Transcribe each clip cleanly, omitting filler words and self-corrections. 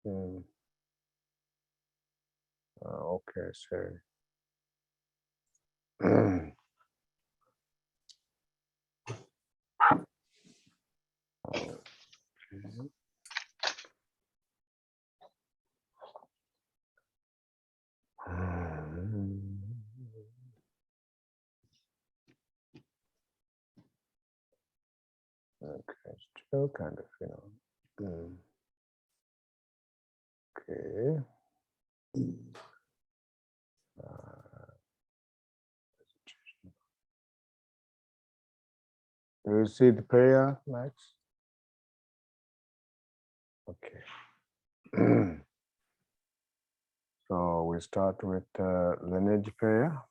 Mm. Okay, so. Okay, still kind of, Okay. Uh, do you see the prayer, Max? Okay. So we start with lineage prayer.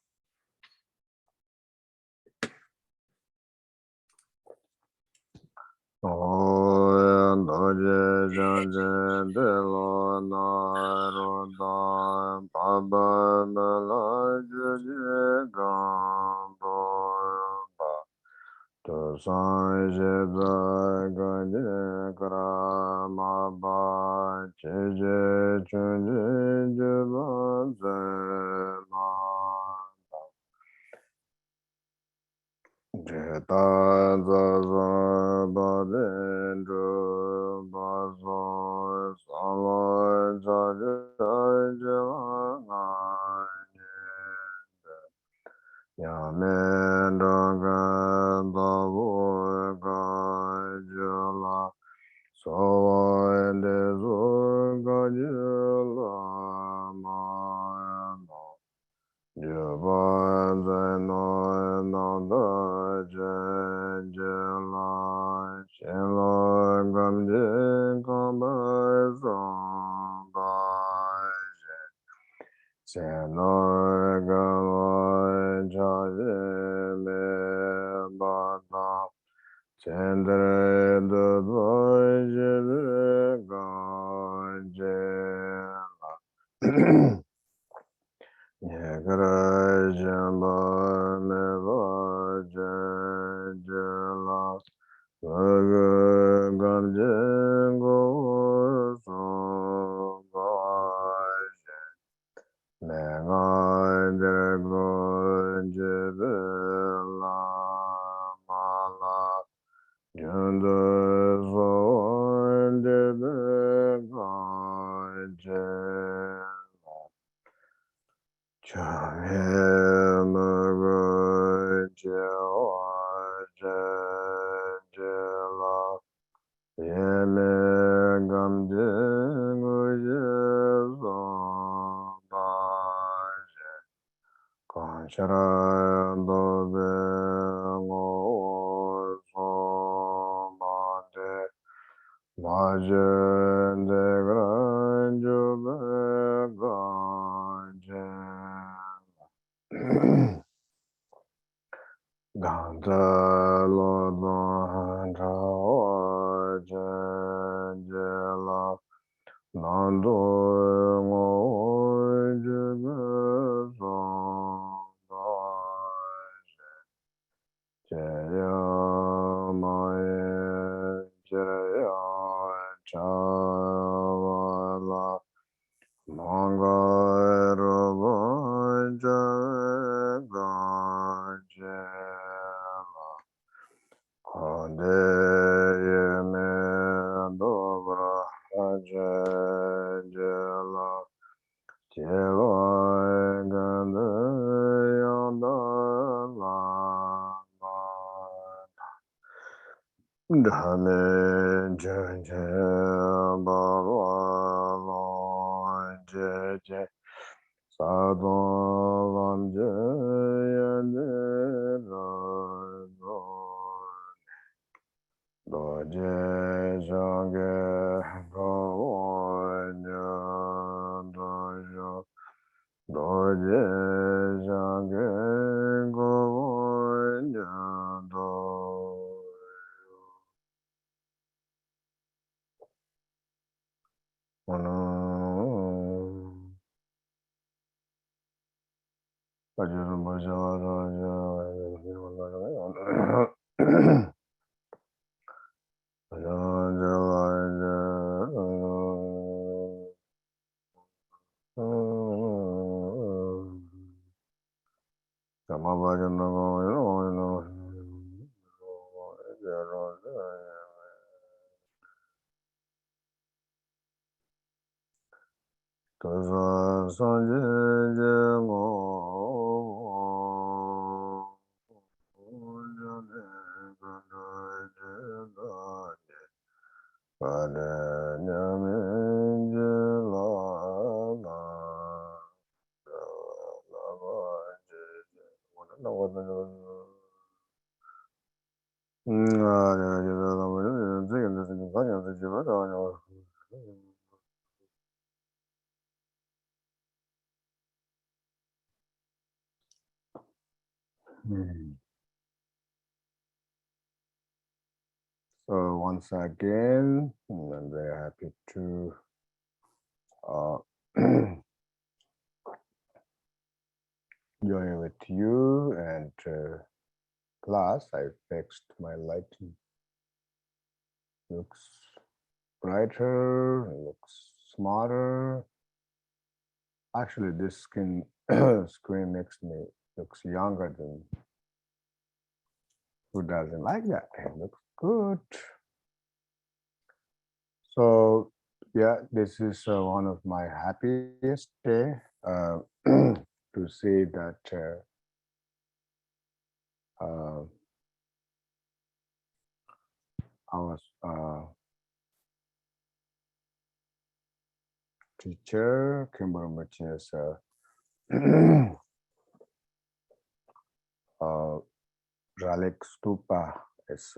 So once again, I'm very happy to join with you, and plus I fixed my lighting. Looks brighter, looks smarter. Actually, this screen makes me looks younger than who doesn't like that. It looks good. So yeah, this is one of my happiest day to see that our teacher Kimber's relic stupa is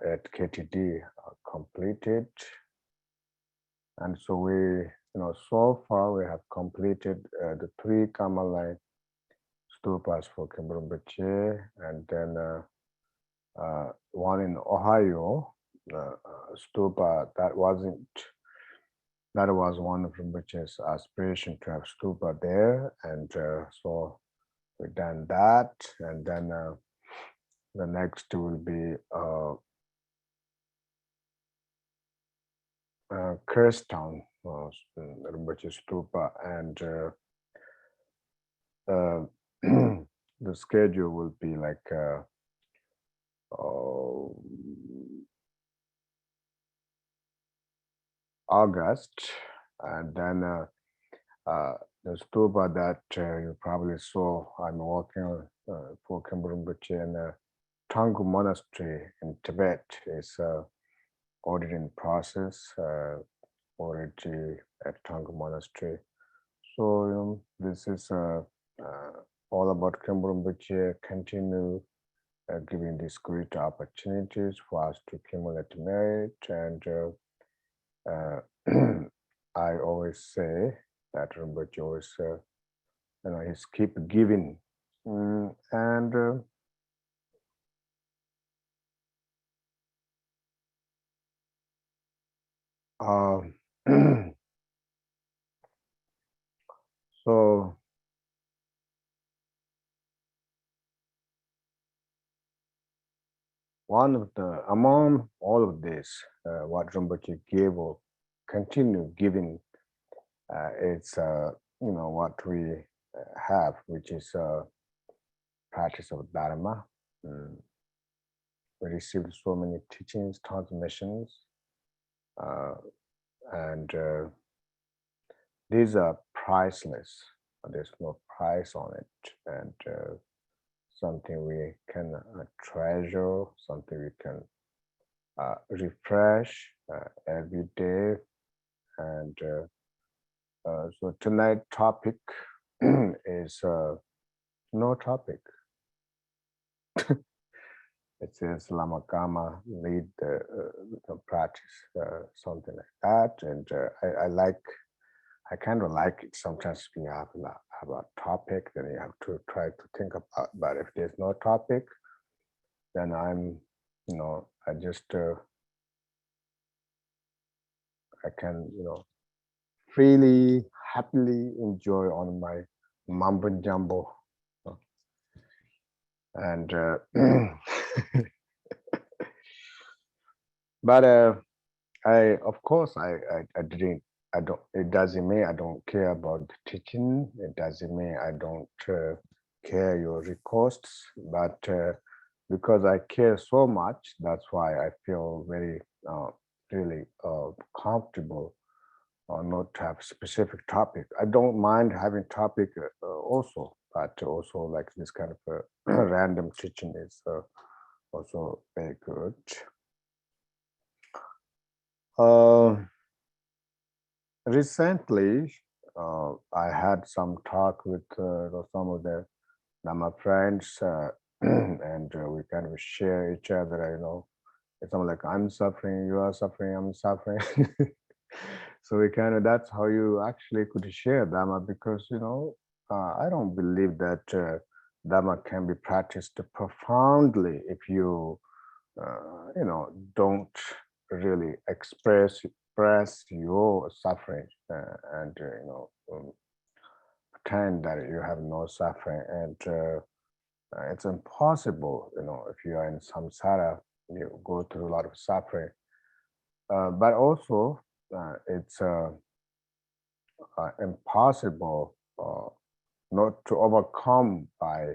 at KTD completed, and so we so far we have completed the 3 Kamalai stupas for Kimberumbache, and then one in Ohio stupa that was one of Rinpoche's aspiration to have stupa there, and so we've done that, and then the next will be Kirstown, Rinpoche stupa, and the schedule will be like August, and then the stupa that you probably saw, I'm working on for Kimberumbache in Tangu Monastery in Tibet is already in process, already at Tangu Monastery. So this is all about Kimberumbache, continue giving these great opportunities for us to accumulate merit, and I always say that Rinpoche always, he's keep giving, and so one of the among all of this, what Rinpoche gave or continue giving, it's what we have, which is practice of Dharma. We received so many teachings, transmissions, and these are priceless. There's no price on it, and something we can treasure, something we can refresh every day. And so tonight's topic is no topic. It says Lama Kama lead the practice, something like that, and I kind of like it. Sometimes we have a topic, then you have to try to think about. But if there's no topic, then I just I can freely, happily enjoy on my mumbo jumbo, and but I of course I didn't It doesn't mean I don't care about the teaching. It doesn't mean I don't care your requests, but because I care so much, that's why I feel very really comfortable or not to have specific topic. I don't mind having topic also, but also like this kind of random teaching is also very good. Uh, Recently, I had some talk with some of the Lama friends, and we kind of share each other. It's not like I'm suffering, you are suffering, I'm suffering. So we kind of that's how you actually could share Dhamma because I don't believe that Dhamma can be practiced profoundly if you don't really express your suffering and pretend that you have no suffering and it's impossible if you are in samsara you go through a lot of suffering but also it's impossible not to overcome by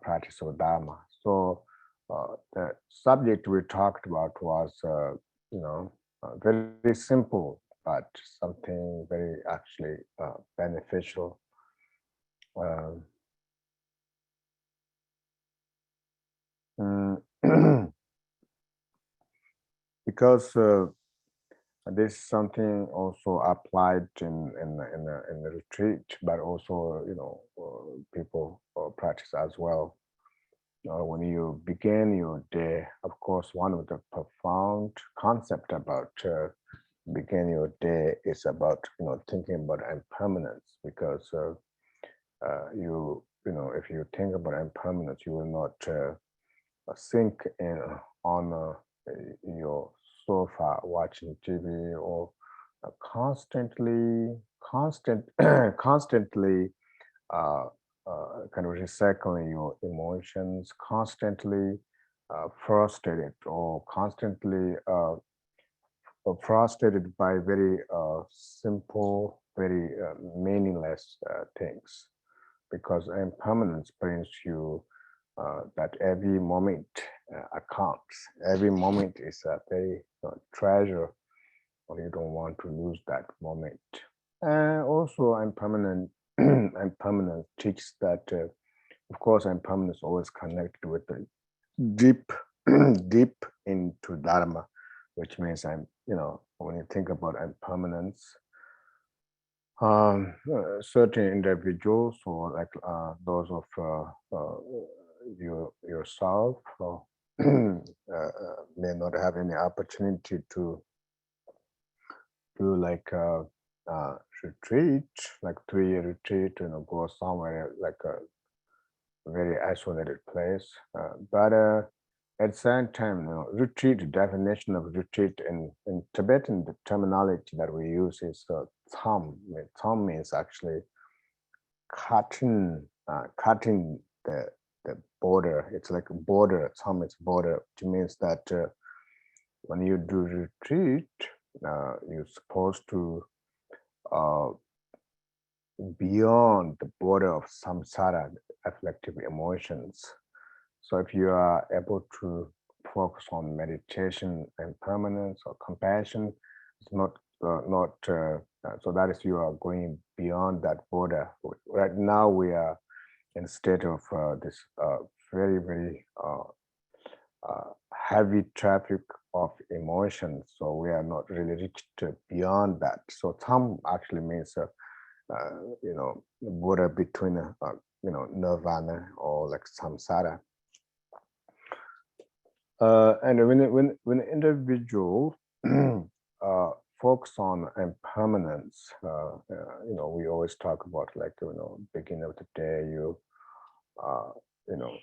practice of dharma. So the subject we talked about was very simple but something very actually beneficial. Um, mm, because this is something also applied in the retreat, but also people practice as well. When you begin your day, of course, one of the profound concept about begin your day is about thinking about impermanence because if you think about impermanence, you will not sink in on your sofa watching TV or constantly uh, kind of recycling your emotions, constantly frustrated or constantly frustrated by very simple, very meaningless things because impermanence brings you that every moment accounts. Every moment is a very treasure, or you don't want to lose that moment. And also, impermanent impermanence teaches that, of course, impermanence always connected with the deep, deep into dharma, which means when you think about impermanence, certain individuals or like those of yourself may not have any opportunity to do like retreat, like 3 year retreat, go somewhere like a very isolated place. But at the same time, retreat, definition of retreat in Tibetan, the terminology that we use is tham. Tham means actually cutting the border. It's like a border. Tham is border, which means that when you do retreat, you're supposed to uh, beyond the border of samsara, afflictive emotions. So if you are able to focus on meditation and permanence or compassion, it's not so that is you are going beyond that border. Right now we are in a state of this very very heavy traffic of emotions. So we are not really reached beyond that. So tham actually means the border between nirvana or like samsara. And when individual focus on impermanence, we always talk about like beginning of the day, you uh, you know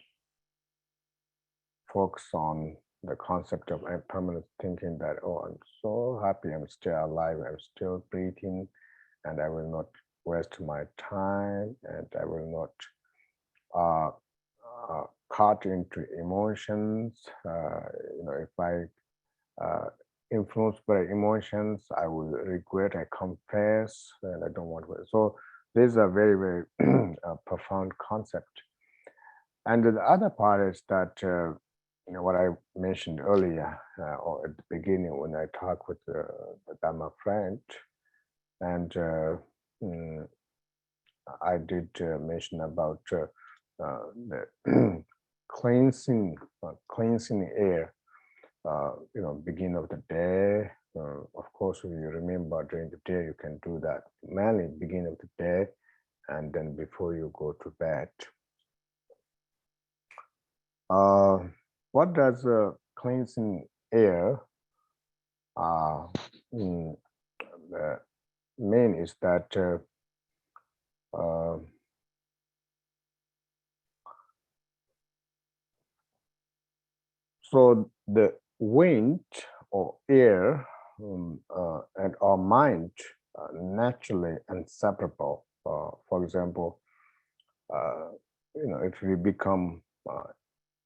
focus on the concept of impermanence, thinking that I'm so happy, I'm still alive, I'm still breathing, and I will not waste my time, and I will not uh, caught into emotions. If I uh, influenced by emotions. I will regret, I confess, and I don't want to. So these are very, very profound concept. And the other part is that, what I mentioned earlier, or at the beginning when I talked with the Dharma friend, and mm, I did mention about the cleansing air, beginning of the day. Of course, if you remember during the day, you can do that. Mainly beginning of the day, and then before you go to bed. Uh, what does cleansing air uh, mm, mean is that uh, so the wind or air and our mind are naturally inseparable. For example, uh, if we become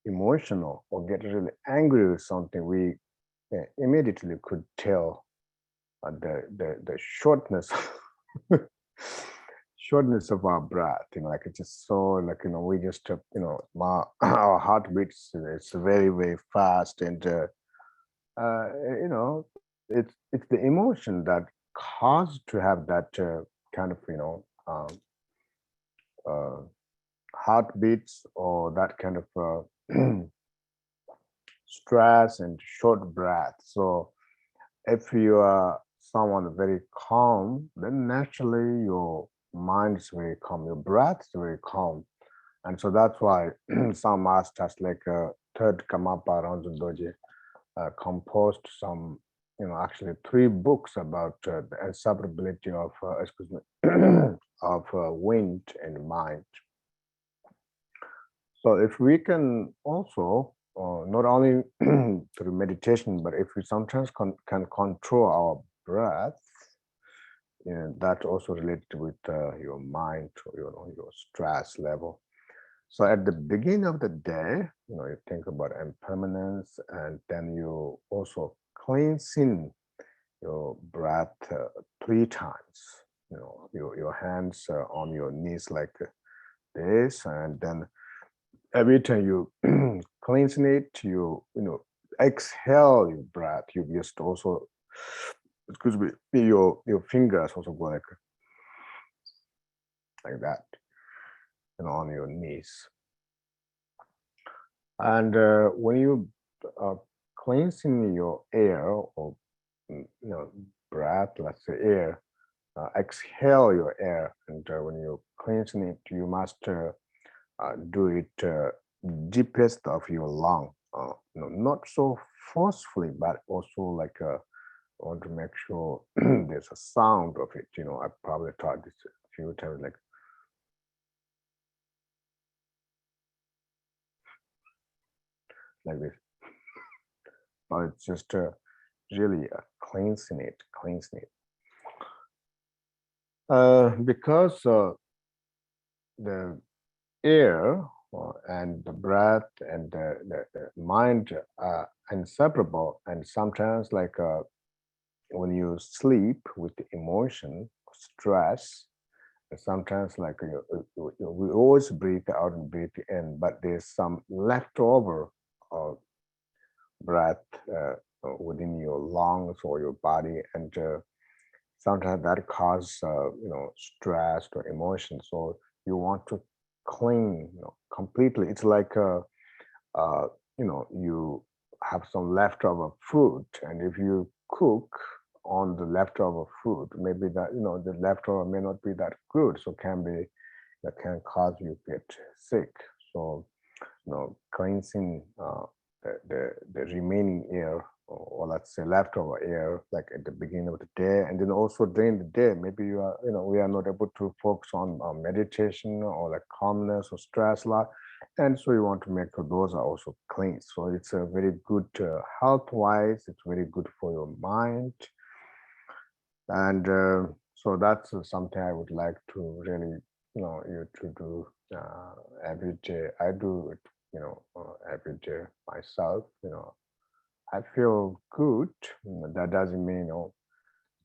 emotional or get really angry with something, we immediately could tell the shortness shortness of our breath. Like it's just so like we just our heart beats. It's very very fast, and uh, you know it's the emotion that caused to have that kind of uh, heartbeats or that kind of stress and short breath. So if you are someone very calm, then naturally your mind is very calm, your breath is very calm. And so that's why some masters like Third Kamapa Ranjundoji composed some, actually three books about the inseparability of, excuse me, of wind and mind. So if we can also, not only through meditation, but if we sometimes can control our breath, that also related with your mind or your stress level. So at the beginning of the day, you think about impermanence, and then you also cleansing your breath three times. Your hands on your knees like this, and then every time you cleansing it, exhale your breath. You just also, excuse me, your fingers also go like that, on your knees. And when you cleansing your air or breath, let's say air, exhale your air, and when you cleansing it, you must do it deepest of your lung. Not so forcefully, but also like want to make sure there's a sound of it. I probably taught this a few times, like this. But it's just really cleansing it. Because the air and the breath and the mind are inseparable, and sometimes like when you sleep with the emotion stress, sometimes like we always breathe out and breathe in, but there's some leftover uh, breath within your lungs or your body, and sometimes that causes stress or emotion. So you want to clean completely. It's like you have some leftover food, and if you cook on the leftover food, maybe that the leftover may not be that good, so that can cause you get sick. So cleansing the remaining air, or let's say leftover air, like at the beginning of the day, and then also during the day, maybe we are not able to focus on meditation or like calmness or stress a lot, and so you want to make sure those are also clean. So it's a very good health wise, it's very good for your mind, and so that's something I would like to really you to do every day. I do it every day myself, I feel good. That doesn't mean,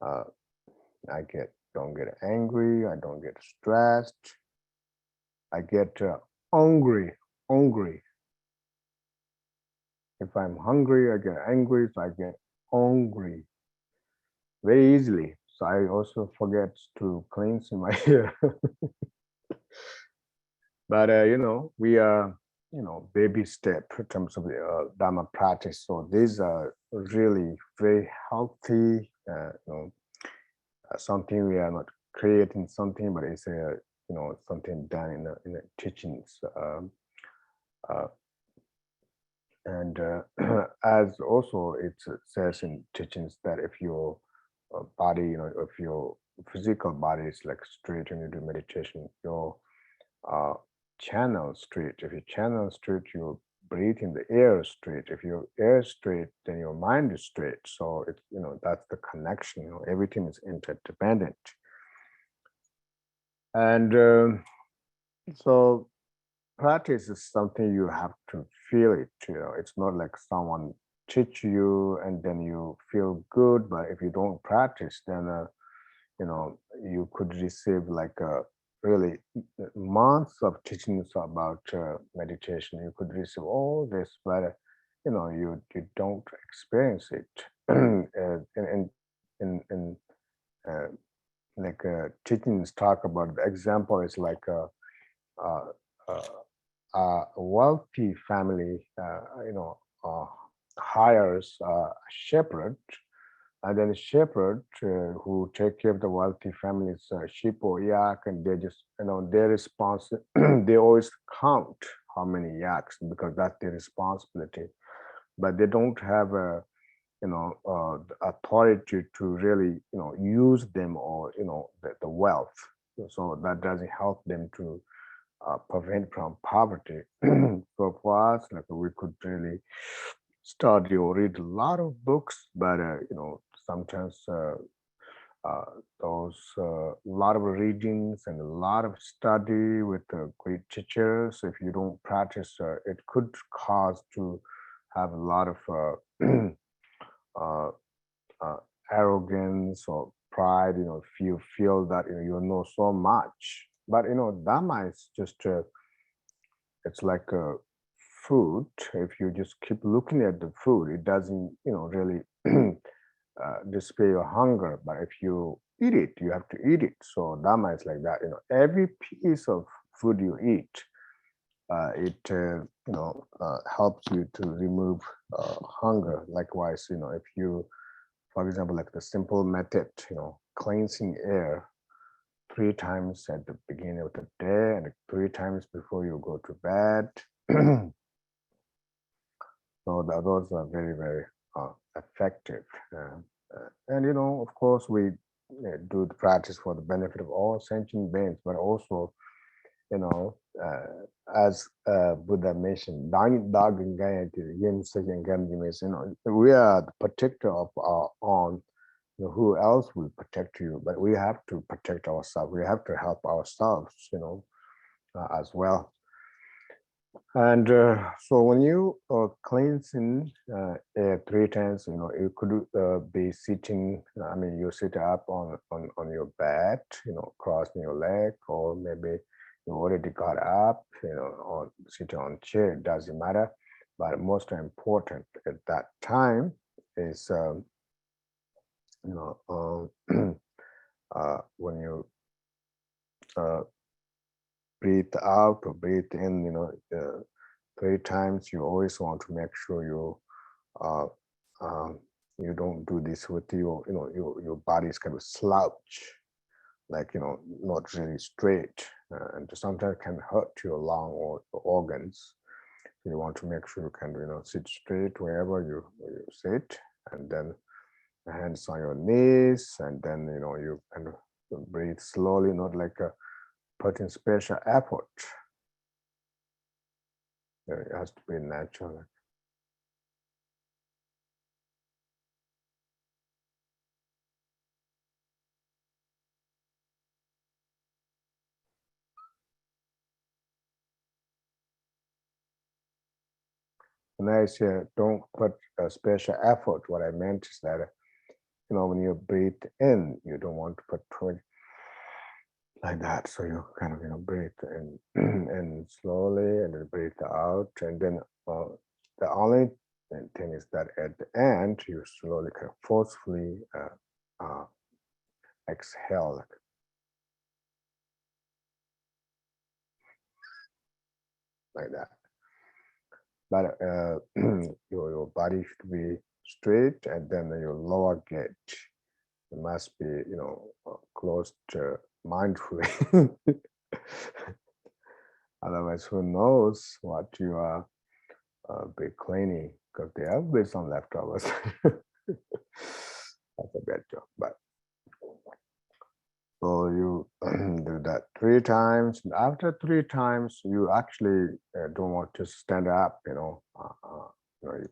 uh, I don't get angry. I don't get stressed. I get hungry. Hungry. If I'm hungry, I get angry. So I get hungry very easily. So I also forget to cleanse my hair. But we are baby step in terms of the Dharma practice. So these are really very healthy. Something we are not creating something, but it's a something done in the teachings. Uh, and as also it says in teachings that if your body, if your physical body is like straight when you do meditation, your uh, channel straight. If you channel straight, you breathe in the air straight. If your air is straight, then your mind is straight. So it's that's the connection. Everything is interdependent. And so practice is something you have to feel it. It's not like someone teach you and then you feel good. But if you don't practice, then you could receive like really months of teachings about meditation. You could receive all this, but you don't experience it. In uh, like teachings talk about, the example is like uh, uh, a wealthy family, uh, hires a shepherd, and then a shepherd who take care of the wealthy family's sheep or yak, and they just, their response, they always count how many yaks because that's their responsibility, but they don't have a the authority to really use them, or the wealth. So that doesn't help them to prevent from poverty. So for us, like, we could really study or read a lot of books, but sometimes uh, those lot of readings and a lot of study with great teachers, if you don't practice, it could cause to have a lot of uh, uh, arrogance or pride. If you feel that you know so much, but Dhamma is just it's like a food. If you just keep looking at the food, it doesn't really display your hunger. But if you eat it, you have to eat it. So Dhamma is like that. Every piece of food you eat, it helps you to remove hunger. Likewise, if you, for example, like the simple method, cleansing air 3 times at the beginning of the day and 3 times before you go to bed. So those are very, very effective. And of course, we do the practice for the benefit of all sentient beings, but also, you know, as Buddha mentioned, we are the protector of our own. Who else will protect you? But we have to protect ourselves. We have to help ourselves, as well. And so when you cleansing 3 times, you could be sitting. I mean, you sit up on your bed, crossing your leg, or maybe you already got up, or sitting on chair. It doesn't matter. But most important at that time is, when you uh, breathe out or breathe in, 3 times, you always want to make sure uh, um, you don't do this with your body is kind of slouch, like not really straight, and sometimes can hurt your lung or organs. So you want to make sure you can sit straight wherever you sit, and then hands on your knees, and then you kind of breathe slowly, not like putting special effort. It has to be natural. when I say don't put a special effort, what I meant is that when you breathe in, you don't want to put too much like that. So you kind of breathe in and slowly, and then breathe out, and then the only thing is that at the end you slowly kind of forcefully exhale like that. But your body should be straight, and then your lower gauge it must be closed mindfully. Otherwise, who knows what you are be cleaning, because there will be some leftovers. That's a bad joke, but so you do that 3 times. And after 3 times, you actually don't want to stand up. You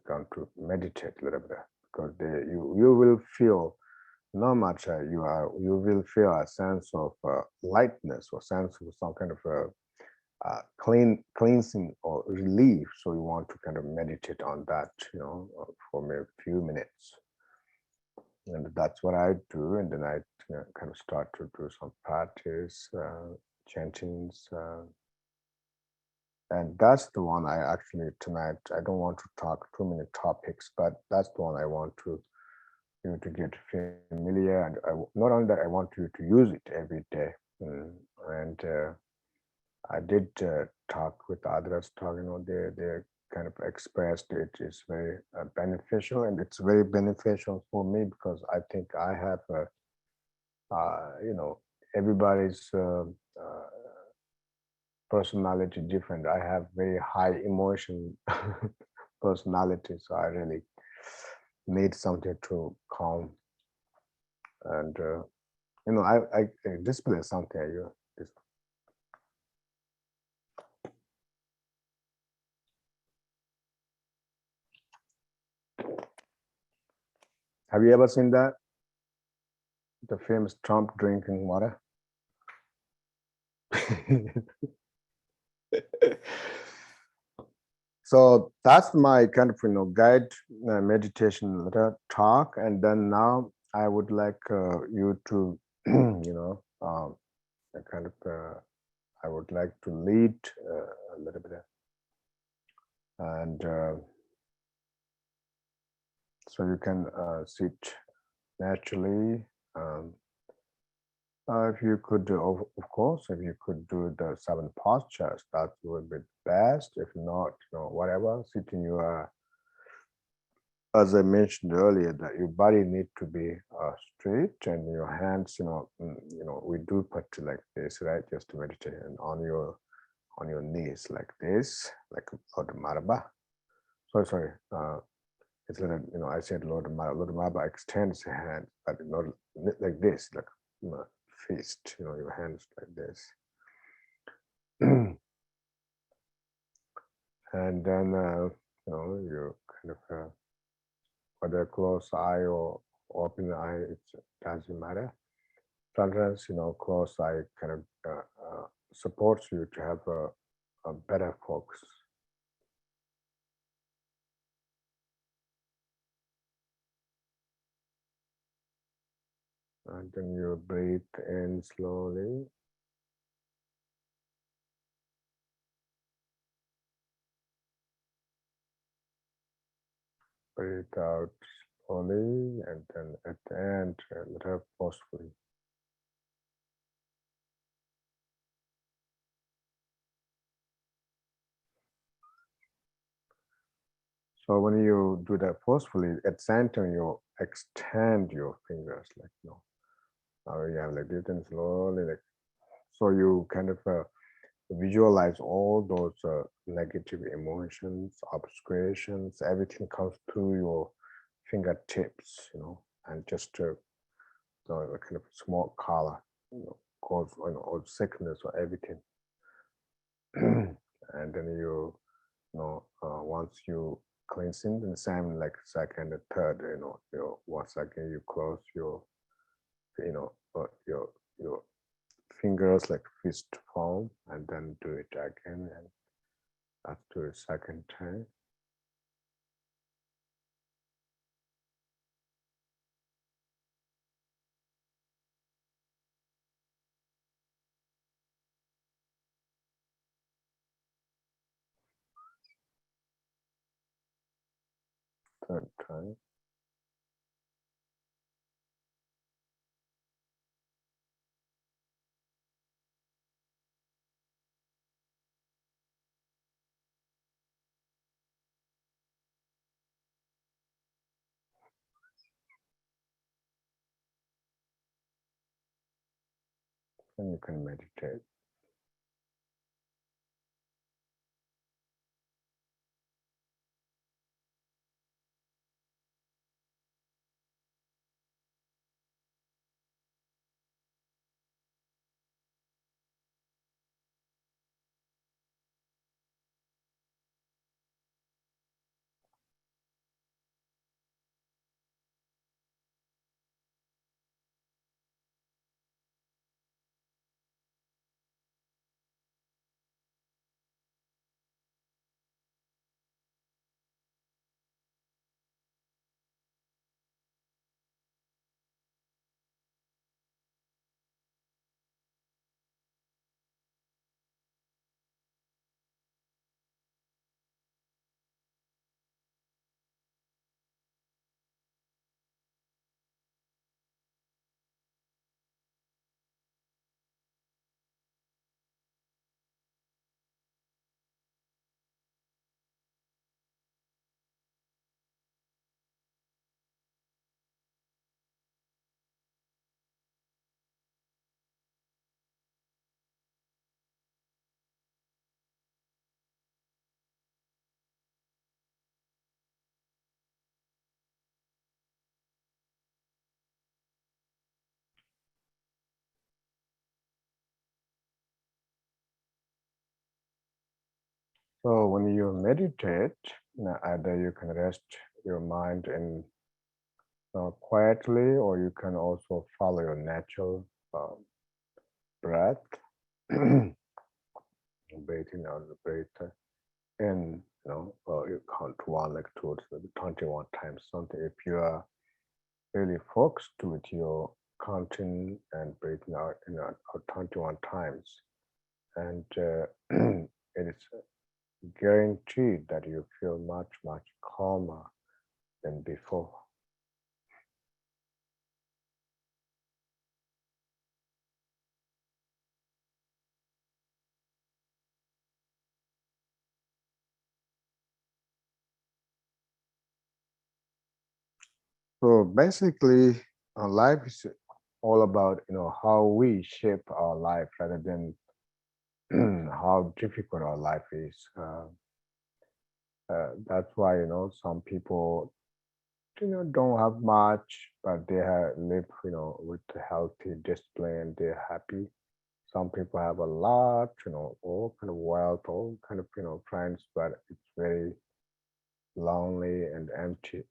come to meditate a little bit, because you will feel not much. You will feel a sense of lightness, or sense of some kind of cleansing or relief. So you want to kind of meditate on that, for maybe a few minutes. And that's what I do. And then I kind of start to do some practice, chantings. And that's the one I actually tonight, I don't want to talk too many topics, but that's the one I want to to get familiar. And not only that, I want you to use it every day. And I did talk with others, they kind of expressed it is very beneficial, and it's very beneficial for me, because I think I have everybody's personality different. I have very high emotion personality, so I really need something to calm. And I display something you. Have you ever seen that? The famous Trump drinking water? So that's my kind of guide meditation talk, and then now I would like you to kind of I would like to lead a little bit, and so you can sit naturally. If you could, of course, if you could do the 7 postures, that would be best. If not, whatever, sitting your, as I mentioned earlier, that your body need to be straight, and your hands, we do put like this, right? Just to meditate, and on your knees like this, like Lord Maraba. Sorry. It's a little, I said Lord Maraba extends your hand, but not like this, like fist, your hands like this. And then, you kind of, whether close eye or open eye, it doesn't matter. Sometimes, close eye kind of supports you to have a better focus. And then you breathe in slowly. Breathe out slowly, and then at the end, a little forcefully. So when you do that forcefully, at center you extend your fingers, like now you have like this, and slowly, like, so you kind of visualize all those negative emotions, obscurations, everything comes through your fingertips, and just the kind of small color, cause or sickness or everything. And then once you cleansing, the same like second and third, once again you close your your fingers like fist palm, and then do it again, and that's the second time. third time. And you can meditate. So when you meditate, either you can rest your mind in quietly, or you can also follow your natural breath, breathing out, breathe in. You count one, like two, 21 times something. If you are really focused with your counting and breathing out, 21 times, and it is guaranteed that you feel much calmer than before. So basically, life is all about how we shape our life rather than how difficult our life is. That's why some people don't have much, but they live with healthy discipline. They're happy. Some people have a lot, all kind of wealth, all kind of friends, but it's very lonely and empty.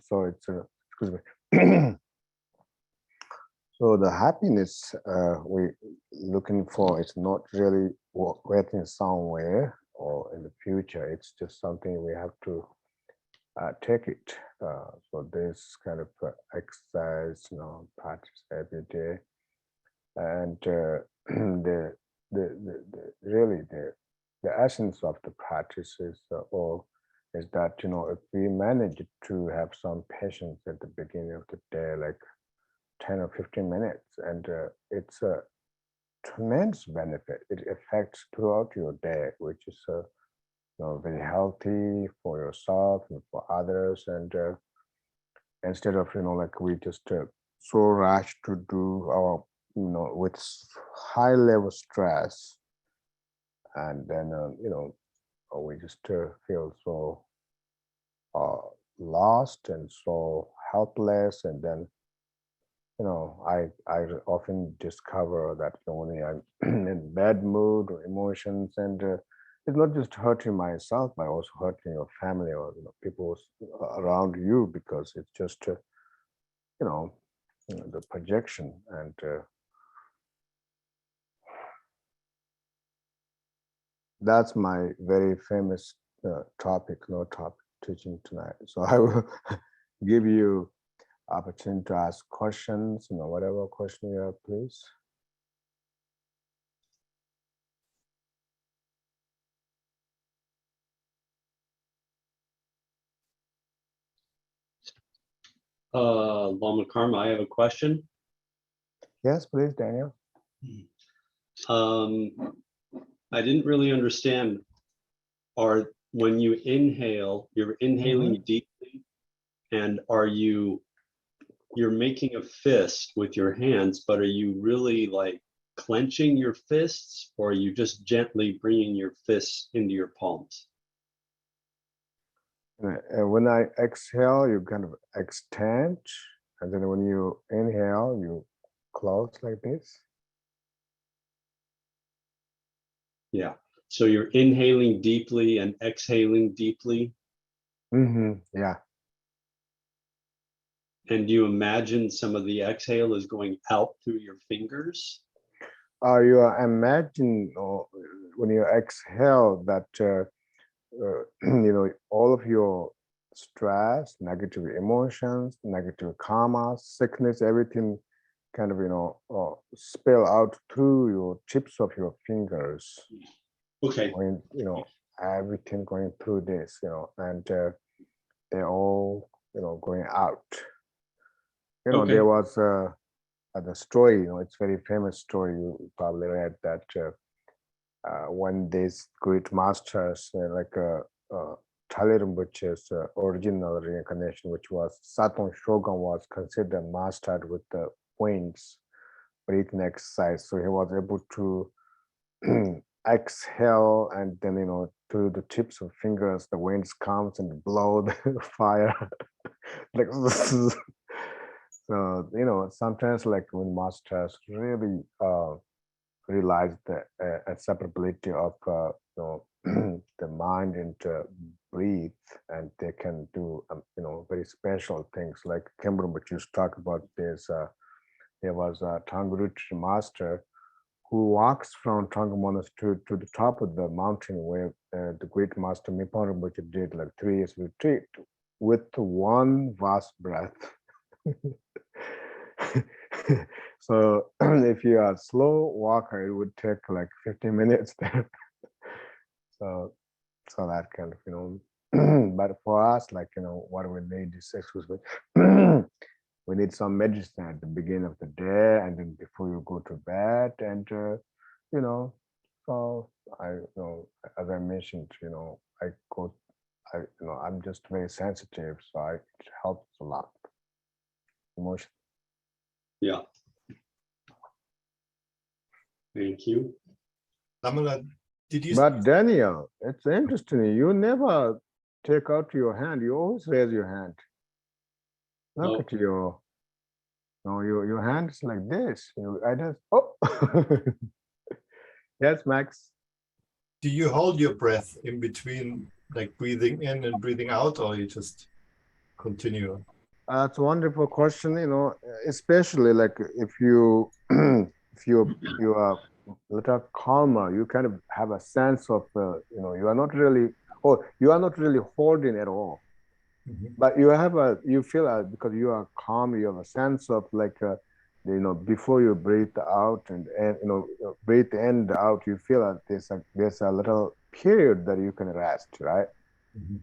So it's excuse me. So the happiness we looking for is not really waiting somewhere or in the future. It's just something we have to take it. So this kind of exercise, practice every day, and really the essence of the practice is or is that if we manage to have some patience at the beginning of the day, like 10 or 15 minutes, and it's a tremendous benefit. It affects throughout your day, which is very healthy for yourself and for others. And instead of like we just so rush to do our with high level stress, and then we just feel so uh, lost and so helpless, and then I often discover that when I'm in bad mood or emotions, and it's not just hurting myself, but also hurting your family or people around you, because it's just you know the projection. And that's my very famous topic, no topic teaching tonight. So I will give you opportunity to ask questions, whatever question you have, please. Lama Karma, I have a question. Yes, please, Daniel. I didn't really understand. When you inhale, you're inhaling deeply, and you're making a fist with your hands, but are you really like clenching your fists, or are you just gently bringing your fists into your palms? When I exhale, you kind of extend, and then when you inhale, you close like this. Yeah. So you're inhaling deeply and exhaling deeply. Yeah. And do you imagine some of the exhale is going out through your fingers? You imagine when you exhale that all of your stress, negative emotions, negative karma, sickness, everything kind of spill out through your tips of your fingers. Okay. When everything going through this, and they're all going out. Okay. There was the story. It's very famous story. You probably read that when these great masters Thaler Rinpoche's original reincarnation, which was Saton Shogun, was considered mastered with the winds breathing exercise. So he was able to exhale, and then through the tips of fingers the winds comes and blow the fire like so sometimes like when masters really realize the separability of the mind and breathe, and they can do very special things like Kembrum, which you talk about this. There was a Tanguruchi master who walks from Tranga Monastery to the top of the mountain where the great master Mipon Rinpoche did like 3 years retreat with one vast breath. So if you are a slow walker, it would take like 15 minutes there. so that kind of but for us, like what we need is, excuse me, we need some medicine at the beginning of the day, and then before you go to bed, and so I as I mentioned, I'm just very sensitive, so it helps a lot. Emotion. Yeah. Thank you. Lamala, did you? But Daniel, it's interesting. You never take out your hand. You always raise your hand. Look at your. No, your hand is like this. I just. Oh. Yes, Max. Do you hold your breath in between, like breathing in and breathing out, or you just continue? That's a wonderful question. Especially like if you if you are a little calmer, you kind of have a sense of you are not really holding at all. But you feel because you are calm, you have a sense of like before you breathe out and breathe in and out, you feel that there's a little period that you can rest, right?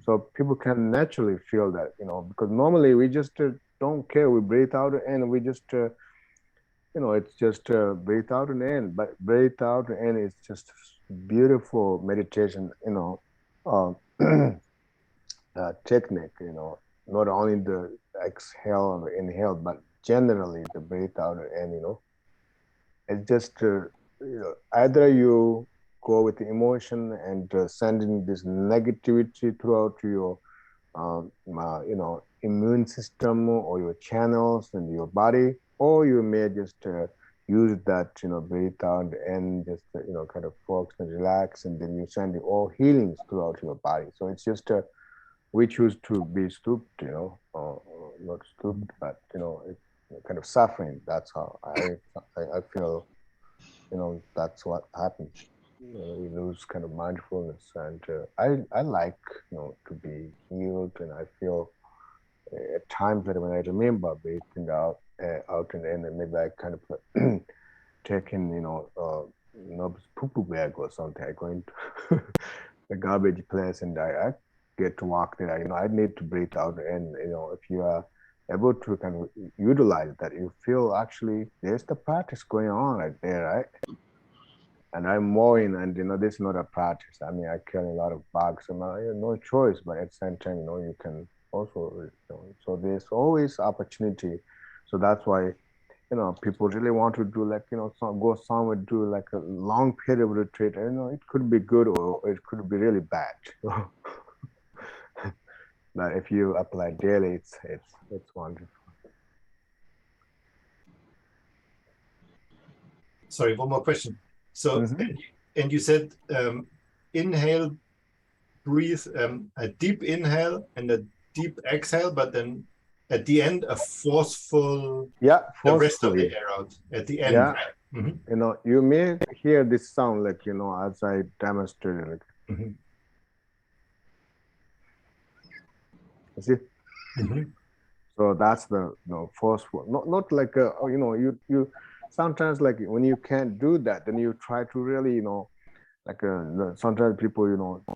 So people can naturally feel that, because normally we just don't care. We breathe out and we just it's just breathe out and in, but breathe out and in is just beautiful meditation, technique, not only the exhale and the inhale, but generally the breathe out and in, it's just either you go with the emotion and sending this negativity throughout your immune system or your channels and your body, or you may just use that breathe out and just kind of focus and relax, and then you send all healings throughout your body. So it's just we choose to be stupid, not stupid, but kind of suffering. That's how I feel. That's what happens. We lose kind of mindfulness, and I like to be healed, and I feel at times that when I remember breathing out and in, and maybe I kind of take in poo bag or something. I go into the garbage place and I get to walk there. I need to breathe out, and if you are able to kind of utilize that. You feel actually there's the practice going on right there, right? And I'm mowing, and this is not a practice. I mean, I kill a lot of bugs, and I have no choice. But at the same time, you can also, so there's always opportunity. So that's why, people really want to do like, go somewhere, do like a long period of retreat. It could be good or it could be really bad. But if you apply daily, it's wonderful. Sorry, one more question. So, Mhm. and you said inhale, breathe, a deep inhale and a deep exhale, but then at the end, a forceful, Yeah, the rest of the forcefully. air out at the end, Yeah, right? Mhm. you may hear this sound like, as I demonstrated, like, Mhm. you see? Mhm. So that's the, forceful, not like, you sometimes like when you can't do that, then you try to really, like sometimes people,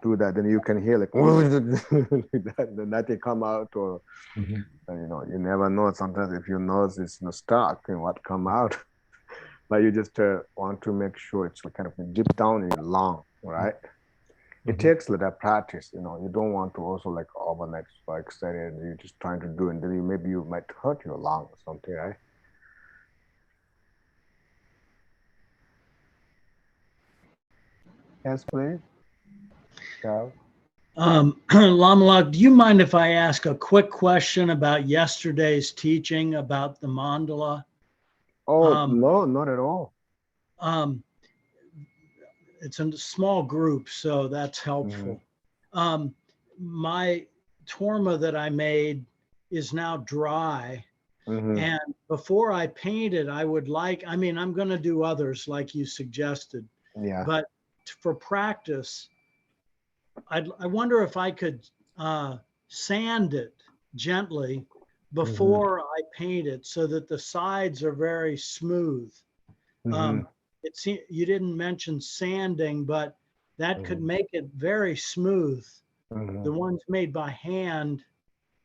do that, then you can hear like, that, then nothing come out, or, Mhm. you never know. Sometimes if your nose is, stuck and what come out, but you just want to make sure it's kind of deep down in your lung, right? It Mhm. takes a little practice. You don't want to also like overnight so excited and you're just trying to do, and then maybe you might hurt your lung or something, right? Yes, please. Yeah. Lamalak, do you mind if I ask a quick question about yesterday's teaching about the mandala? Oh, Um, no, not at all. um, it's a small group, so that's Mm-hmm. helpful. Um, my torma that I made is now dry. Mm-hmm. And before I paint it, I mean, I'm going to do others like you suggested, Yeah. but for practice, I wonder if I could sand it gently Mm-hmm. before I paint it so that the sides are very smooth. Mm-hmm. Um, you didn't mention sanding, but that could Mm-hmm. make it very smooth. Mm-hmm. The ones made by hand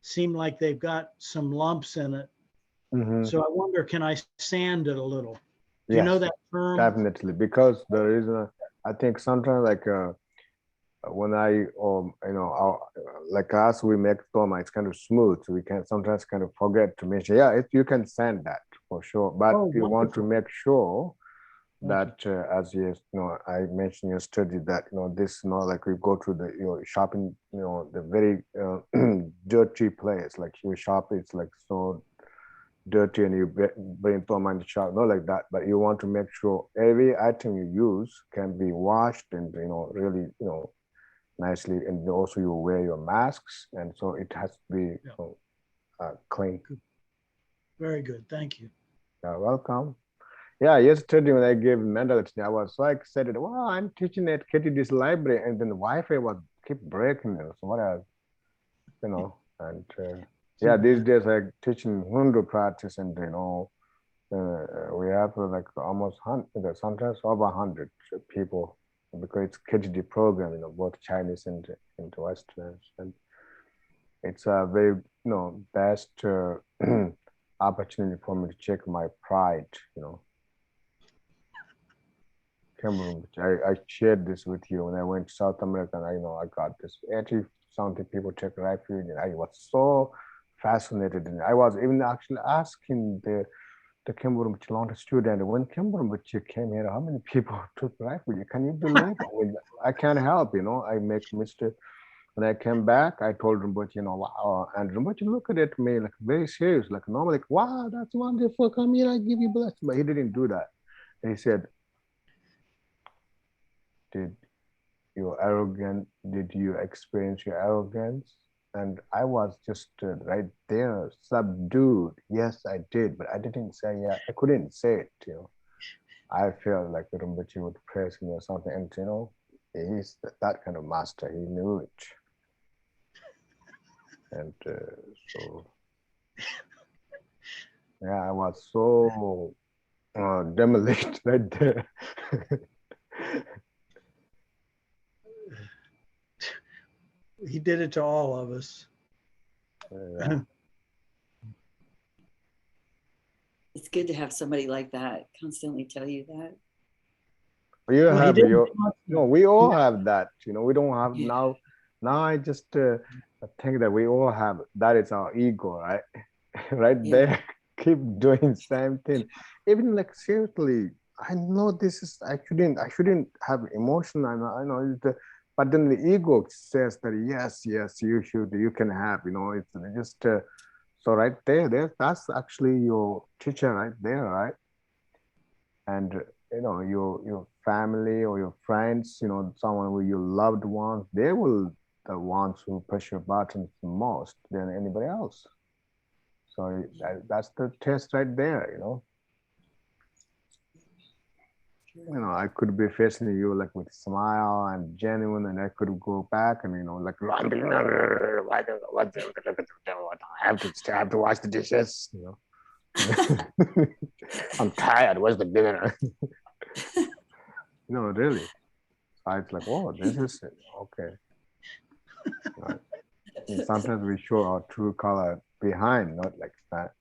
seem like they've got some lumps in it. Mm-hmm. So I wonder, can I sand it a little? Do you know Yes, that term? definitely. Because there is I think sometimes like when I like us we make toma, it's kind of smooth. So we can sometimes kind of forget to mention. Yeah, you can sand that for sure, but Oh, you want to wonderful. make sure Thank you. that as I mentioned yesterday that this like we go to the shopping, the very dirty place, like your shop is like so dirty and you bring them in the shop, not like that, but you want to make sure every item you use can be washed and really nicely, and also you wear your masks, and so it has to be Yeah, clean. good. Very good. Thank you. Welcome. Yeah, yesterday when I gave mentality, I was so excited. Wow, I'm teaching at KTD's library, and then the Wi-Fi was keep breaking. So what else, and Too yeah, these bad. days I teaching Hundu practice, and we have like almost 100, sometimes over 100 people, because it's KTD program, both Chinese and Westerners, and it's a very best opportunity for me to check my pride, Cameroon. I shared this with you when I went to South America. And I got this 80 something people take refuge, and I was so fascinated. And I was even actually asking the Cameroon Toronto student, when Cameroon came here, how many people took refuge? Can you believe? I can't help. I make mistake. When I came back, I told Rimbachi, wow, and Rimbachi looked at me like very serious, like normally, like, wow, that's wonderful. Come here, I give you blessing. But he didn't do that. He said, did did you experience your arrogance? And I was just right there, subdued. Yes, I did, but I didn't say, yeah, I couldn't say it. I felt like Rinpoche would praise me or something, and he's that kind of master. He knew it, and so yeah, I was so demolished right there. He did it to all of us. Yeah. It's good to have somebody like that constantly tell you that. You Well, he have didn't your, talk to- we all have that, we don't have Yeah. now I just think that we all have, that is our ego, right? Right Yeah. there, keep doing same thing. Even like seriously, I know this is, I shouldn't have emotion, I know it's but then the ego says that yes, you should, you can have, it's just so right that's actually your teacher right there, right? And your family or your friends, someone who your loved ones, they will the ones who push your buttons the most than anybody else. So that's the test right there. I could be facing you like with a smile and genuine, and I could go back and like I have to wash the dishes. I'm tired. Where's the dinner? Really. So it's like, oh, this is it. Okay. Right. And sometimes we show our true color behind, not like that.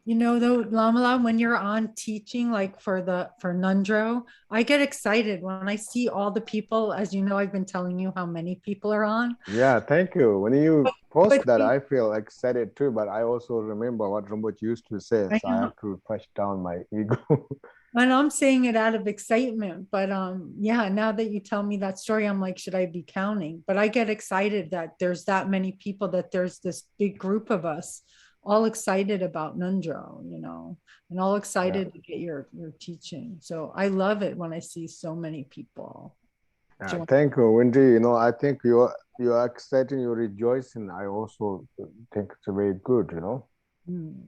Though, Lamala, when you're on teaching, like for Nundro, I get excited when I see all the people. As you know, I've been telling you how many people are on. Yeah, thank you. When you post but that, see- I feel excited too, but I also remember what Rinpoche used to say, I so I know. have to push down my ego. And I'm saying it out of excitement, but yeah, now that you tell me that story, I'm like, should I be counting? But I get excited that there's that many people, that there's this big group of us all excited about Nundro, and all excited to get your teaching. So I love it when I see so many people. Yeah, thank you, Wendy. I think you're exciting, you're rejoicing. I also think it's very good, Mm.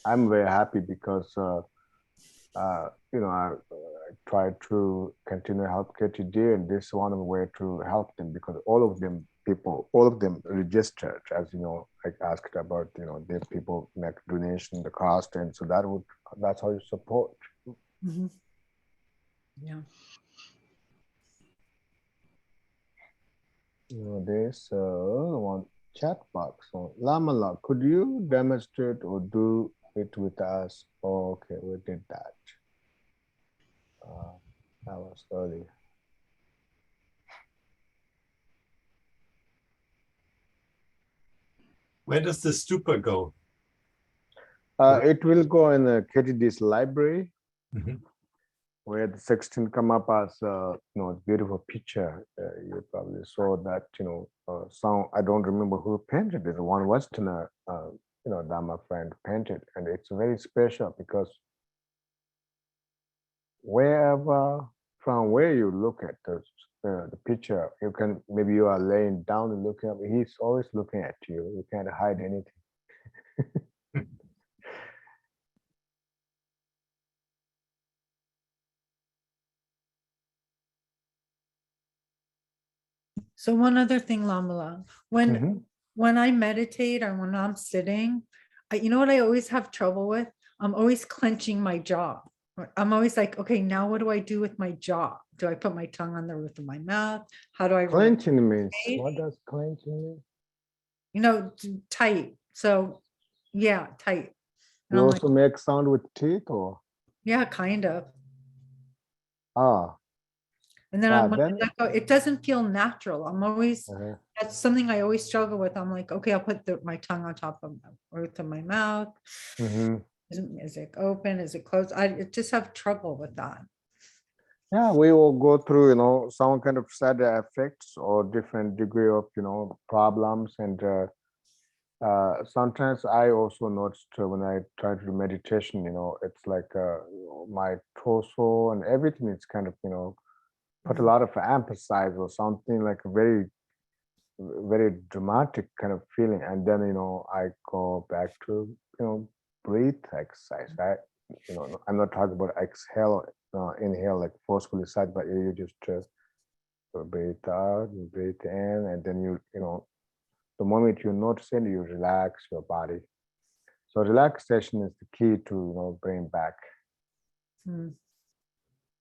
I'm very happy because I try to continue help KTD, and this is one of the way to help them, because all of them registered, as like asked about, their people make donation, the cost, and so that's how you support. Mm-hmm. Yeah. There's one chat box. So, Lamala, could you demonstrate or do it with us? Okay, we did that. That was early. Where does the stupa go? It will go in KTD's library, Mhm. where the 16 come up as beautiful picture. You probably saw that. Some, I don't remember who painted it. One Westerner, Dharma friend painted, and it's very special because from where you look at the picture, maybe you are laying down and looking up. He's always looking at you. You can't hide anything. So one other thing, Lamala, when I meditate or when I'm sitting, you know what I always have trouble with? I'm always clenching my jaw. I'm always like, okay, now what do I do with my jaw? Do I put my tongue on the roof of my mouth? How do I Clenching means, relax? what does clenching mean? Tight. So yeah, tight. And You I'm also make sound with teeth, or? yeah, kind of. Ah, And then yeah, when I let go, it doesn't feel natural. I'm always, uh-huh. that's something I always struggle with. I'm like, okay, I'll put my tongue on top of the roof of my mouth. Mhm. Is it open? Is it closed? I just have trouble with that. Yeah, we will go through, some kind of side effects or different degree of, problems. And sometimes I also noticed when I try to do meditation, it's like my torso and everything is kind of, put a lot of emphasis or something, like a very, very dramatic kind of feeling. And then, I go back to, breathe exercise, right? I'm not talking about exhale, inhale like forcefully side, but you just breathe out and breathe in, and then the moment you notice it, you relax your body. So relaxation is the key to bring back. Mm.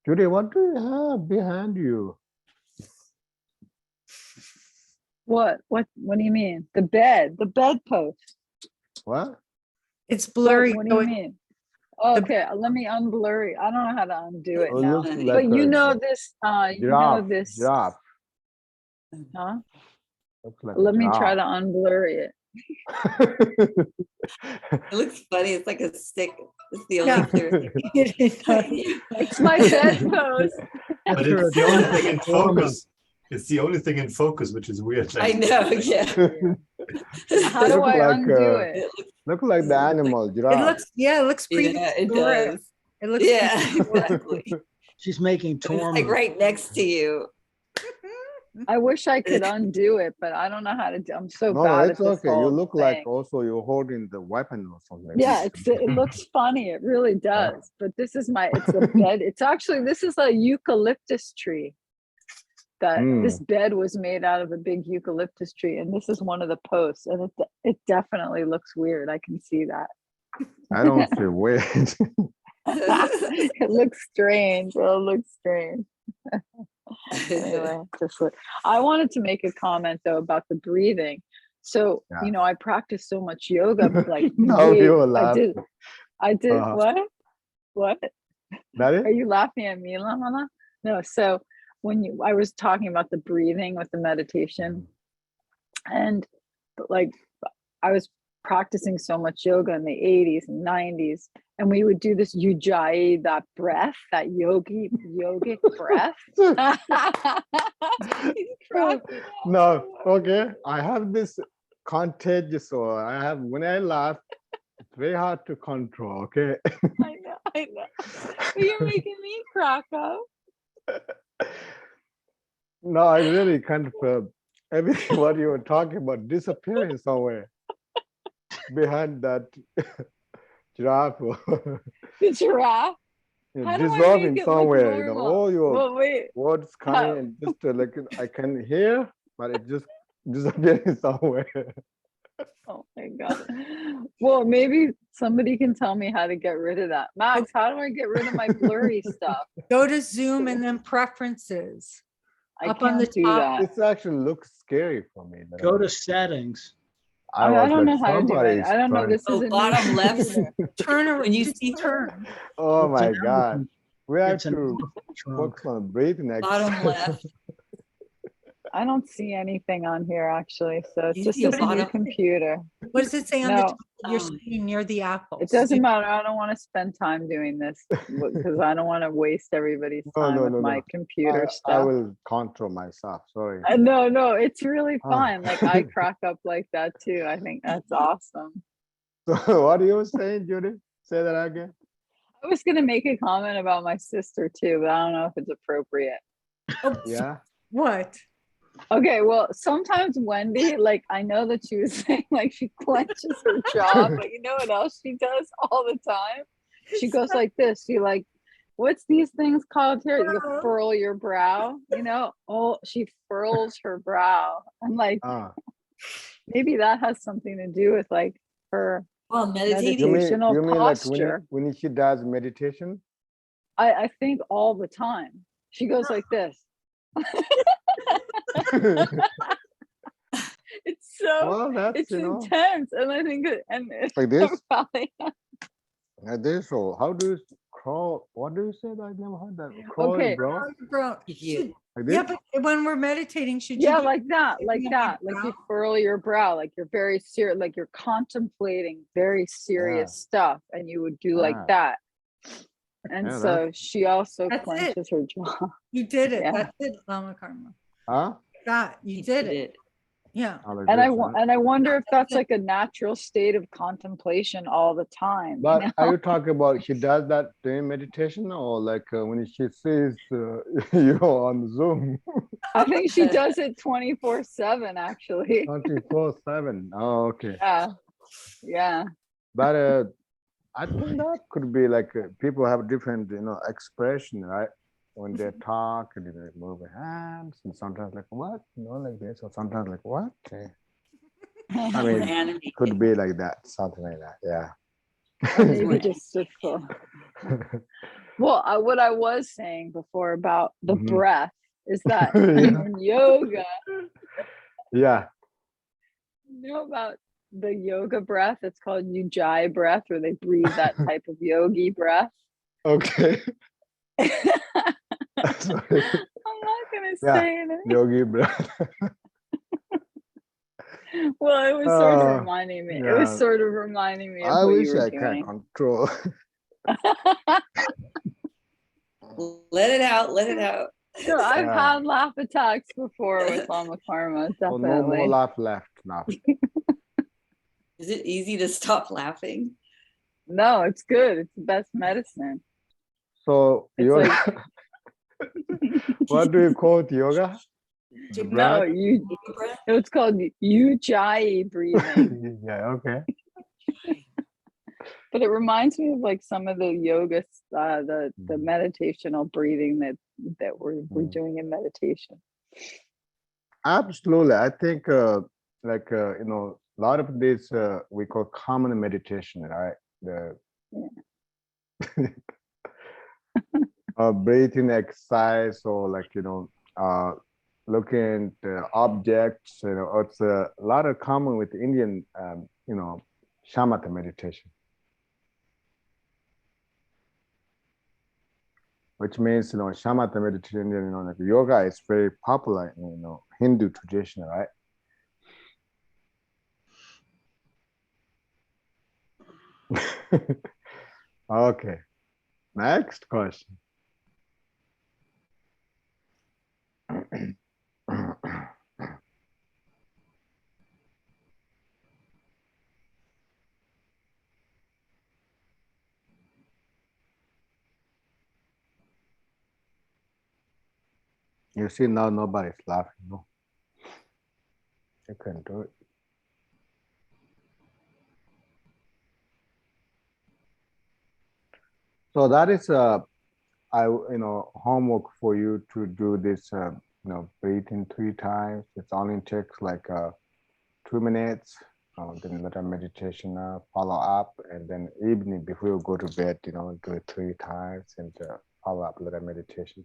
Judy, what do you have behind you? What do you mean? The bedpost. What? It's blurry. What do so you it- mean? Okay, let me unblur it. I don't know how to undo it It now. looks But But like you a know this, giraffe. this, Giraffe. huh? Looks like Let me try giraffe. to unblur it. It looks funny. It's like a stick. It's the Yeah. only clear thing. it does. It's my bedpost. But After it's the only thing in form of- focus. It's the only thing in focus, which is weird. I know, yeah. How do Look I like, undo it? It looks, Look like the animal It giraffe. looks, yeah, it looks yeah, it prehistoric. does. It looks Yeah, prehistoric. exactly. She's making It's like torment. right next to you. I wish I could undo it, but I don't know how to do. I'm so No, bad it's at this okay. You whole look like thing. also you're holding the weapon or something. Yeah, it looks funny. It really does. But this is it's a bed. It's actually, this is a eucalyptus tree. This bed was made out of a big eucalyptus tree, and this is one of the posts, and it definitely looks weird. I can see that. I don't feel weird. It looks strange. It looks strange. Anyway, I wanted to make a comment though about the breathing. So, Yeah. I practice so much yoga, like No, you were laughing. I did what? That Are it? you laughing at me, Lama? No, so I was talking about the breathing with the meditation, and like I was practicing so much yoga in the 80s and 90s, and we would do this ujjayi, that breath, that yogic breath. He's cracking up. No, okay. I have this contagious, or I have when I laugh, it's very hard to control. Okay. I know. But you're making me crack up. No, I really kind of everything what you were talking about disappearing somewhere behind that giraffe, The giraffe. How do I dissolving make it look somewhere. normal? All your Well, wait. words coming and just like I can hear, but it just disappearing somewhere. Oh my God. Well, maybe somebody can tell me how to get rid of that. Max, how do I get rid of my blurry stuff? Go to Zoom and then preferences. I Up on can't the do top. that. This actually looks scary for me. that Go I'm- to settings. I was don't like, know how to do it. somebody's I don't know. trying- This is Oh, a new bottom left. computer. Turn around. When you just see turn. Oh It's my an God. elephant- We have It's an to elephant trunk. focus on breathing Bottom exercise. left. I don't see anything on here actually. So it's You just see a this new bottom? computer. What does it say on the No. top of your Oh. screen near the apples? It doesn't matter. I don't want to spend time doing this because I don't want to waste everybody's time No, with no, my no. computer I stuff. will control myself. Sorry. No, it's really Ah. fun. Like I crack up like that too. I think that's awesome. So what are you saying, Judy? Say that again. I was gonna make a comment about my sister too, but I don't know if it's appropriate. Oh, Yeah. what? Okay, well, sometimes Wendy, like I know that she was saying like she clenches her jaw, but you know what else she does all the time? She goes like this. She like, what's these things called here? You furl your brow, Oh, she furls her brow. I'm like, Ah. maybe that has something to do with like her Well, You meditating. mean Meditational like posture. when she does meditation? I think all the time. She goes like this. It's so Well, that's it's intense, and I think it's like this. probably Like this. Or how do you crawl? What do you say? I never heard that. Crawl, Okay. bro. Bro, If you- Like this. yeah, but when we're meditating, should you yeah, do- like that, like Yeah, that. your Like you brow. furl your brow, like you're very serious, like you're contemplating very serious stuff, and you would do Ah. like that. And Yeah, so she also That's it. clenches her jaw. You did it. Yeah. That's it, Lama Karma. Huh? That you did it. Yeah. Oh, like And this, huh? I wonder if that's like a natural state of contemplation all the time. But you know? are you talking about she does that during meditation, or like when she sees you on Zoom I think she does it 24/7 actually. 24/7? Oh, okay. Yeah. But I think that could be like people have different, expression, right? When they talk and they move their hands, and sometimes like what, like this, or sometimes like what? I mean, Animated. could be like that, something like that. Yeah. Or maybe just sit full. Well, what I was saying before about the Mhm. breath is that Yeah. in yoga, Yeah. you know about the yoga breath. It's called Ujjayi breath, where they breathe that type of yogi breath. Okay. I'm Sorry. not gonna Yeah, say it. yogi breath. Well, it was sort of Uh, reminding me. It yeah. was sort of reminding me of I what you wish were I can doing. control. Let it out, let it out. No, I've Yeah. had laugh attacks before with Lama Karma, So no more definitely. laugh left now. Is it easy to stop laughing? No, it's good. It's the best medicine. So It's yoga, like what do you call it, yoga? The no, breath? Breath? it's called Ujjayi breathing. Yeah, okay. But it reminds me of like some of the yoga, the meditational breathing that we're doing in meditation. Absolutely. I think like you know, a lot of this we call common meditation, right? The breathing exercise, or like, you know, looking at objects, you know, it's a lot of common with Indian you know, shamatha meditation, which means, you know, shamatha meditation, you know, like yoga is very popular in, you know, Hindu tradition, right? Okay, next question. You see, now nobody's laughing. No, you can do it. So that is you know, homework for you to do this. You know, breathing 3 times. It only takes like 2 minutes. Then let a meditation follow up, and then evening before you go to bed, you know, do it 3 times and follow up let a meditation.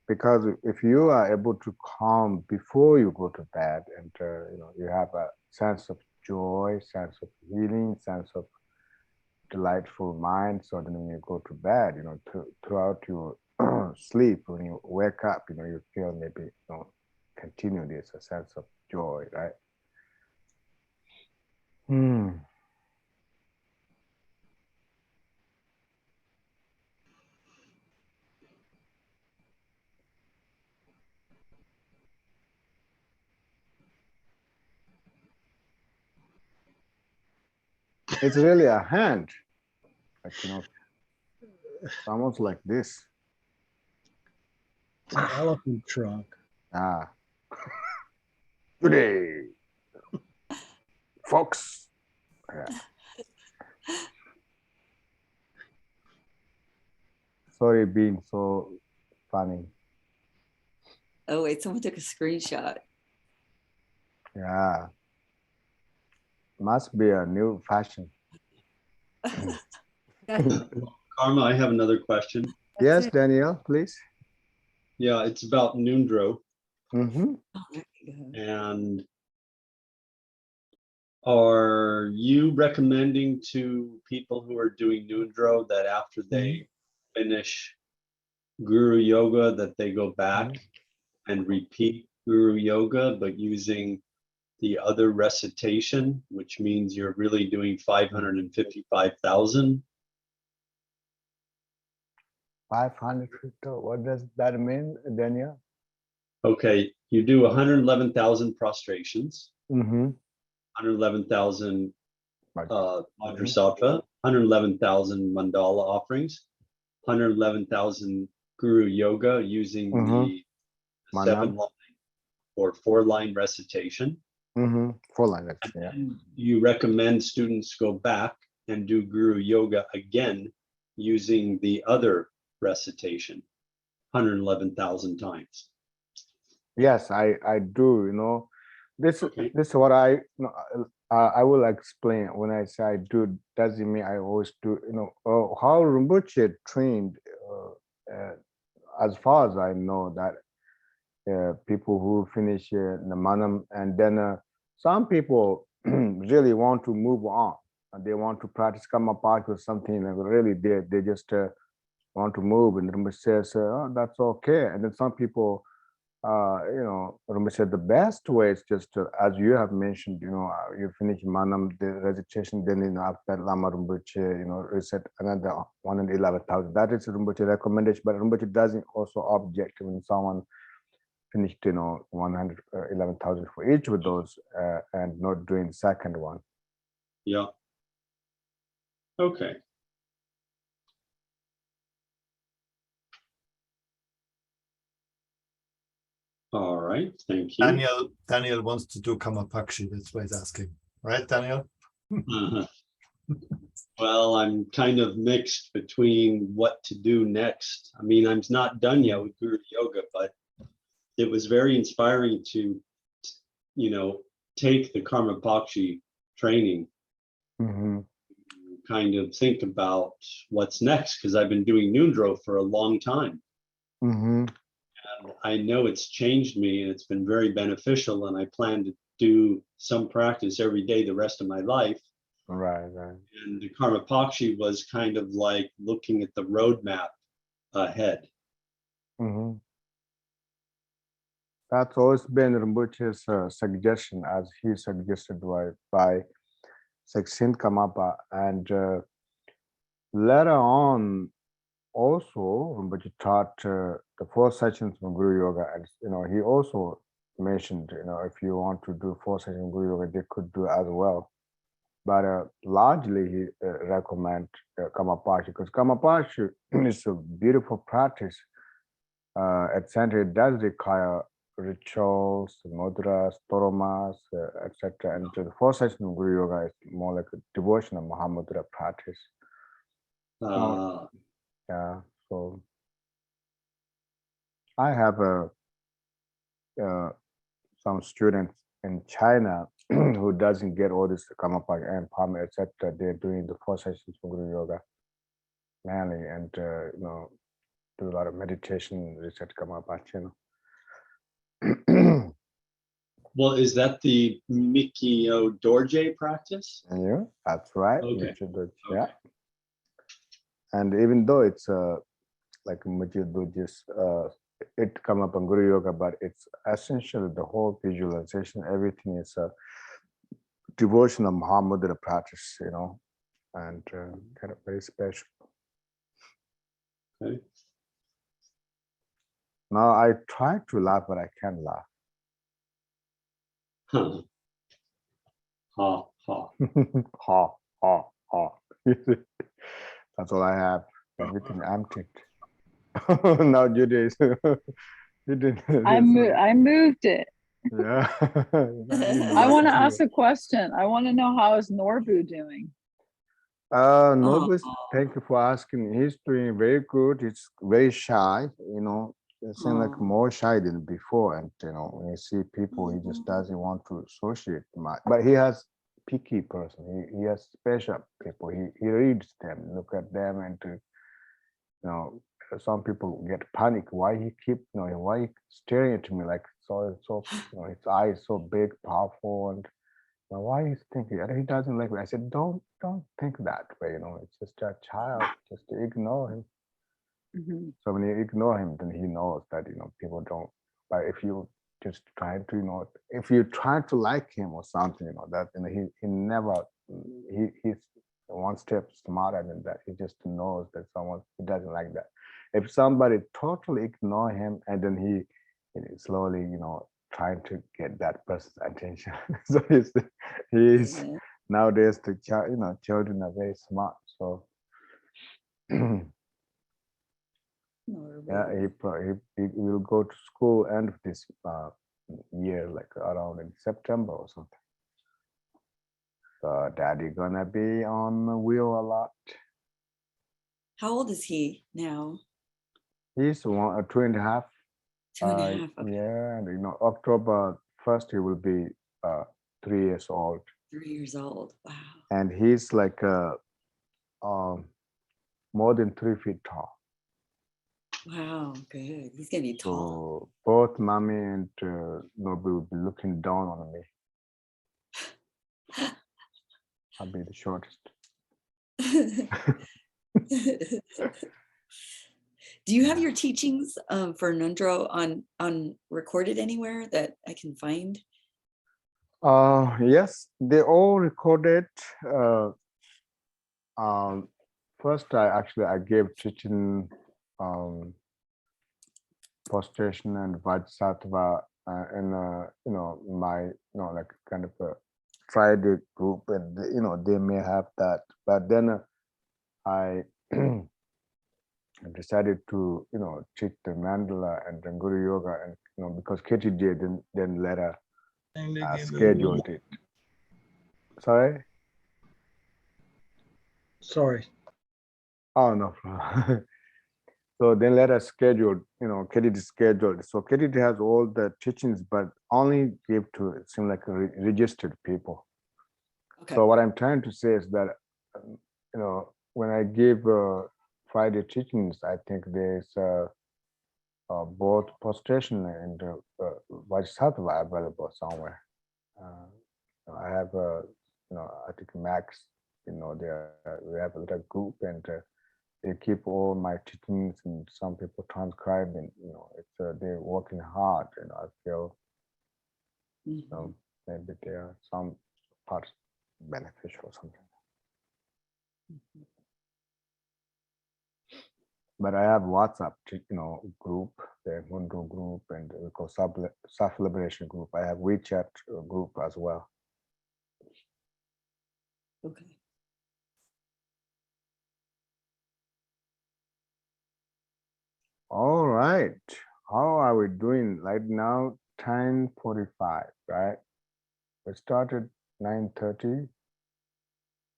Because if you are able to calm before you go to bed, and you know, you have a sense of joy, sense of healing, sense of delightful mind, so then when you go to bed, you know, throughout your sleep, when you wake up, you know, you feel maybe, you know, continue this a sense of joy, right? It's really a hand, like, you know, it's almost like this. It's an elephant trunk. Ah, good day, folks. Yeah. Sorry being so funny. Oh, wait, someone took a screenshot. Yeah, must be a new fashion. Karma, I have another question. Yes, Danielle, please. Yeah, it's about Nundro. Mm-hmm. Oh, there you go. And are you recommending to people who are doing Nundro that after they finish Guru Yoga, that they go back and repeat Guru Yoga, but using the other recitation, which means you're really doing 555,000? 500 crypto. What does that mean, Danielle? Okay, you do 111,000 prostrations, Mm-hmm. 111,000 Vajrasattva, 111,000 mandala offerings, 111,000 Guru Yoga using the 7-line or 4-line recitation. Mm-hmm. 4 lines, yeah. And you recommend students go back and do Guru Yoga again using the other recitation 111,000 times. Yes, I do. You know, this Okay. this is what I will explain. When I say I do, doesn't mean I always do. You know, how Rinpoche trained, as far as I know, that people who finish the manam and then some people really want to move on and they want to practice Kamapaki or something, and really they just want to move, and Rinpoche says, oh, that's okay. And then some people, Rinpoche said the best way is just as you have mentioned, you finish Manam, the recitation, then after that Lama Rinpoche, reset another 111,000. That is Rinpoche recommendation, but Rinpoche doesn't also object when someone finished 111,000 for each of those and not doing the second one. Yeah. Okay. All right, thank you. Daniel wants to do Kamapakshi. That's why he's asking, right, Daniel? Uh-huh. Well, I'm kind of mixed between what to do next. I mean, I'm not done yet with Guru Yoga, but it was very inspiring to, take the Karma Pakshi training, kind of think about what's next, because I've been doing Nundro for a long time. And I know it's changed me and it's been very beneficial, and I plan to do some practice every day the rest of my life. Right. And the Karma Pakshi was kind of like looking at the roadmap ahead. That's always been Rinpoche's suggestion, as he suggested by Seksin Kamapa. And later on, also, Rinpoche taught the 4 sessions from Guru Yoga. And, he also mentioned, if you want to do 4 sessions of Guru Yoga, they could do as well. But largely, he recommend Kamapashi, because Kamapashi is a beautiful practice. At center, it does require rituals, mudras, toromas, etc. And the 4 sessions of Guru Yoga is more like a devotional Mahamudra practice. Yeah, so I have some students in China who doesn't get all this Kamapaka and Pama, etc. They're doing the 4 sessions of Guru Yoga mainly, and do a lot of meditation, research Kamapaka. Well, is that the Mikio Dorje practice? Yeah, that's right. Okay. Yeah. And even though it's like Mujidujis, it come up on Guru Yoga, but it's essentially the whole visualization, everything is a devotional Mahamudra practice, and kind of very special. Okay. Now I try to laugh, but I can't laugh. Huh. Ha, ha. Ha, ha, ha. That's all I have. Everything empty. Now Judy I moved it. Yeah. I want to ask a question. I want to know, how is Norbu doing? Nobis, thank you for asking. He's doing very good. He's very shy, It seems like more shy than before. And when you see people, he just doesn't want to associate much. But he has picky person. He has special people. He reads them, look at them, and some people get panic. Why he keep, why he staring at me like so, his eyes so big, powerful, and why he's thinking, he doesn't like me. I said, don't think that way, it's just a child, just ignore him. So when you ignore him, then he knows that, people don't, but if you just try to, if you try to like him or something, that, he never, he's one step smarter than that. He just knows that he doesn't like that. If somebody totally ignore him, and then he slowly, trying to get that person's attention. So he's nowadays the children are very smart. So yeah, he will go to school end of this year, like around in September or something. So daddy gonna be on the wheel a lot. How old is he now? He's 2.5. 2.5. Okay. Yeah, and October 1st he will be 3 years old. 3 years old. Wow. And he's like more than 3 feet tall. Wow, good. He's gonna be tall. So both mommy and Nobu will be looking down on me. I'll be the shortest. Do you have your teachings for Nundro on recorded anywhere that I can find? Yes, they all recorded. First, I gave teaching prostration and Vajrasattva in my like kind of a Friday group, and they may have that, but then I decided to teach the mandala and the Guru Yoga, and because Katie didn't then later scheduled it. Sorry. Sorry. Oh no problem. So then let us schedule, Katie scheduled. So Katie has all the teachings, but only give to it seems like registered people. Okay. So what I'm trying to say is that, when I give Friday teachings, I think there's both prostration and Vajrasattva available somewhere. I have, I think Max, there we have a little group, and they keep all my teachings, and some people transcribe, and it's they're working hard, and I feel Mhm. maybe there are some parts beneficial or something. But I have WhatsApp, group, the Mundo group, and we call self-liberation group. I have WeChat group as well. Okay. All right. How are we doing right now? 10:45, right? We started 9:30,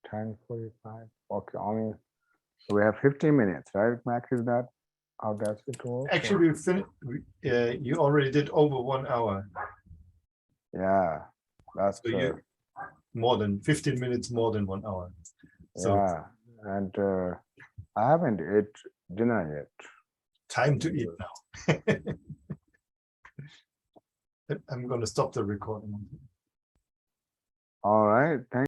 10:45. Okay, only so we have 15 minutes, right? Max, is that how does it work? Actually, you already did over 1 hour. Yeah, that's So you more than 15 minutes, more than 1 hour. So yeah, and I haven't ate dinner yet. time to eat now. I'm going to stop the recording. All right, thank